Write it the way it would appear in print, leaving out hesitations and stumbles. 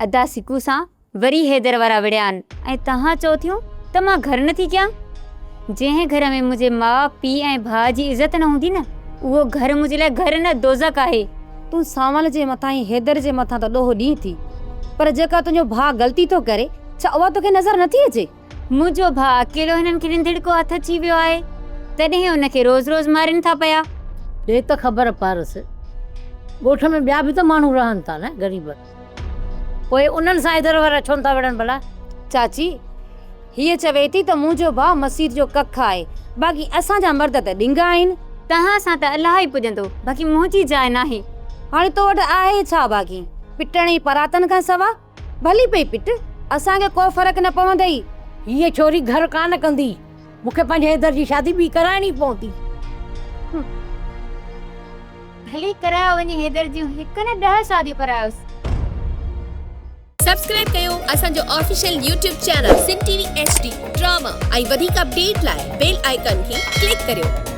अदा सिकू सां वरी हैदर वारा विड़िया आहिनि ऐं तव्हां चओ थियूं त मां घर नथी कयां। जंहिं घर में मुंहिंजे माउ पीउ ऐं भाउ जी इज़त न हूंदी न, उहो घर मुंहिंजे लाइ घर न दोज़ख आहे। तूं सावल जे मथां ऐं हैदर जे मथां त ॾोह ॾीं थी, पर जेका तुंहिंजो भाउ ग़लती थो करे, छा उहा तोखे नज़र नथी अचे? मुंहिंजो भाउ अकेलो हिननि खे निंढड़को हथ अची वियो आहे, तॾहिं हुनखे रोज़ रोज़ मारनि था पिया। ॾे त ख़बर पारस, ॻोठ में ॿिया बि त माण्हू रहनि था न, ग़रीब, पोइ उन्हनि सां हैदर वारा छो था विढ़नि भला? चाची, हीअ चवे थी त मुंहिंजो भाउ मसीद जो कख आहे, बाक़ी असांजा मर्द त ॾिंगा आहिनि। तव्हां सां त अलाही पुॼंदो, बाक़ी मुंहिंजी जाइ नाहे। हाणे तो वटि आहे छा बाक़ी? पिटण जी परातन खां सवा? भली पई पिट, असांखे को फ़र्क़ु न पवंदई। हीअ छोरी घर कान कंदी, मूंखे पंहिंजे हैदर जी शादी बि कराइणी पवंदी। भली करायो वञे हैदर जूं, हिकु न 10 शादियूं करायोसि। सब्सक्राइब कयो असांजो official YouTube channel Sindh TV HD drama ऐं वधीक अपडेट लाइ बेल आइकन खे क्लिक करियो।